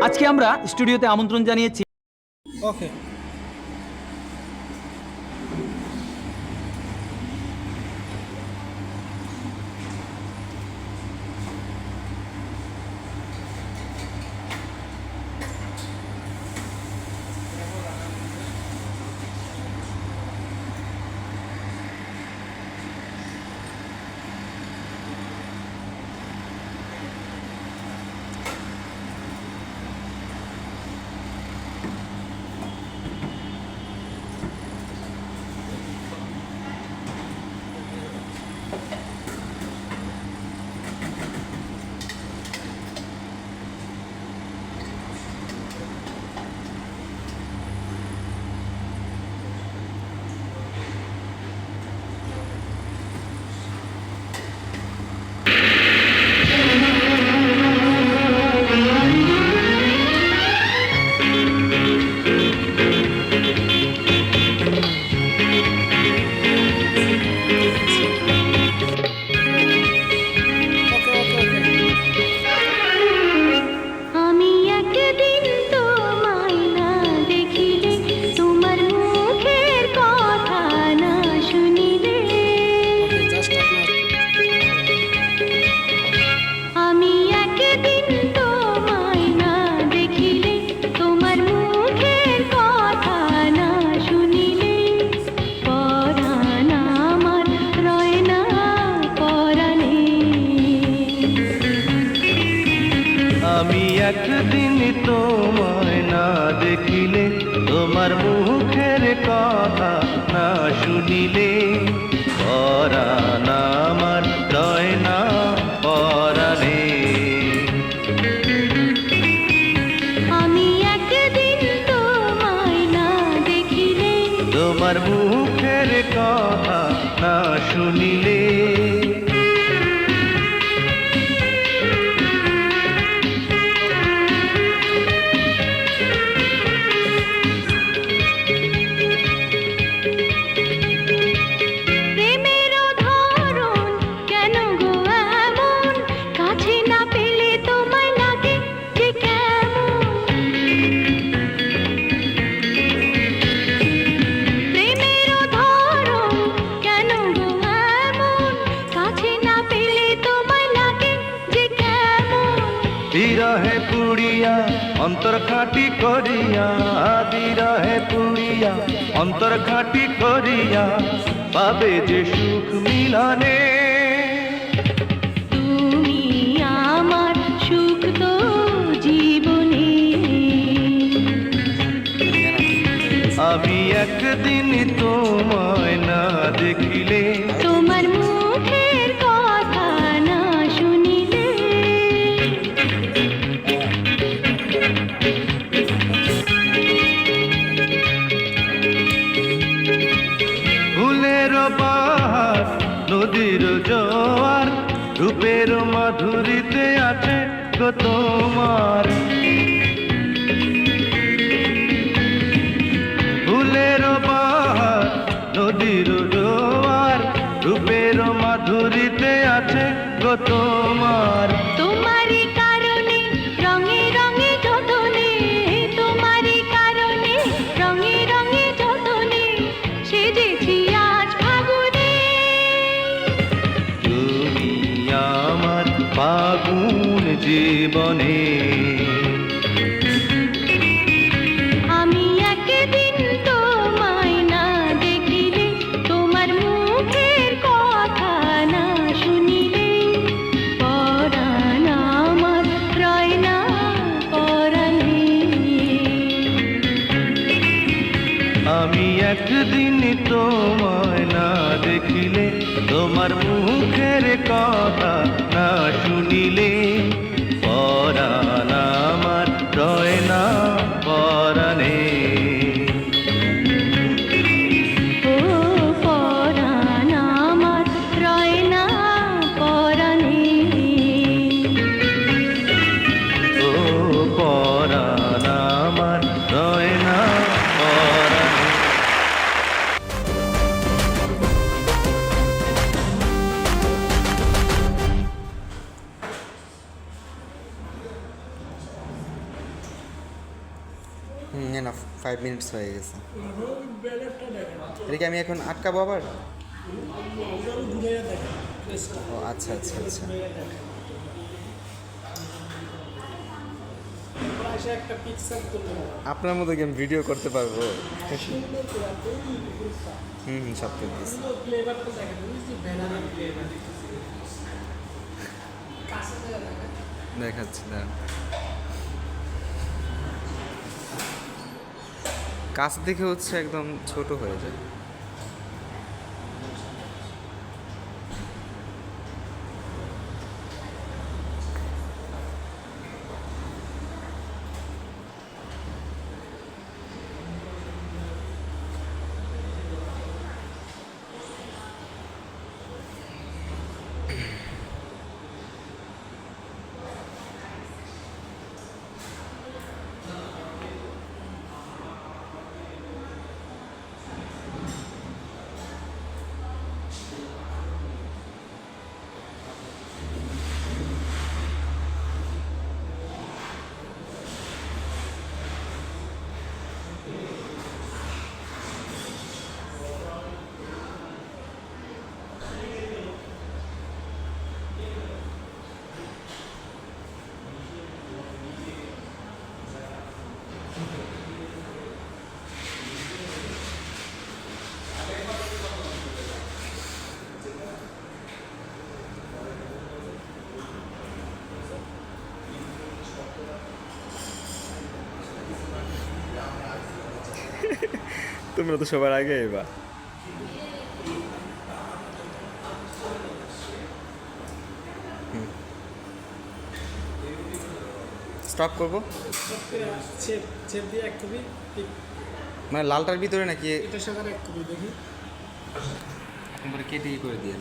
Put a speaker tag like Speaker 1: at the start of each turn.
Speaker 1: আজকে আমরা স্টুডিওতে আমন্ত্রণ জানিয়েছি।
Speaker 2: ওকে।
Speaker 3: আমি একদিন তোমায় না দেখিলে তোমার মুখের কথা না শুনিলে পরাণ আমার রয় না পরাণে।
Speaker 4: আমি একদিন তোমায় না দেখিলে
Speaker 3: তোমার মুখের কথা না শুনিলে বিরহে পুড়িয়া অন্তর খাটি করিয়া, বিরহে পুড়িয়া অন্তর খাটি করিয়া পাবে যে সুখ মিলনে।
Speaker 4: তুমি আমার সুখ তো জীবনে।
Speaker 3: আমি একদিন তোমায় না দেখিলে
Speaker 4: তোমার মুখের কথা না শুনিলে
Speaker 3: ফুলের পাহাড় নদীর জোয়ার রূপের মাধুরীতে আছে গো তোমার। ফুলের পাহাড় নদীর জোয়ার রূপের মাধুরীতে আছে গো তোমার।
Speaker 4: তোমারই কারণে রঙে রঙে যতনে, তোমারই কারণে রঙে রঙে যতনে সেজেছি আজ ফাগুনে।
Speaker 3: তুমি আমার ফাগুন জীবনে।
Speaker 4: আমি একদিন তোমায় না দেখিলে তোমার মুখের কথা না শুনিলে পরাণ আমার রয় না পরাণে।
Speaker 3: আমি একদিন তোমায় না দেখিলে তোমার মুখের কথা না শুনিলে পরাণ আমার রয় না পরাণে।
Speaker 4: ও পরাণ আমার রয় না পরাণে।
Speaker 3: ও পরাণ আমার রয় না পরাণে।
Speaker 2: না 5 মিনিটস হয়ে গেছে। এটা কি আমি এখন আটকাবো আবার? ও আচ্ছা আচ্ছা আচ্ছা। আপনার মতো কি আমি ভিডিও করতে পারবো? সব তো দিয়েছি। দেখাচ্ছি না, কাছ দেখে হচ্ছে একদম ছোট হয়ে যায়। তোমরা তো সবার আগে এবার স্টপ করবো, মানে লালটার ভিতরে নাকি
Speaker 5: এটা সবার এক কপি দেখি
Speaker 2: এখন পরে কেটে করে দিয়ে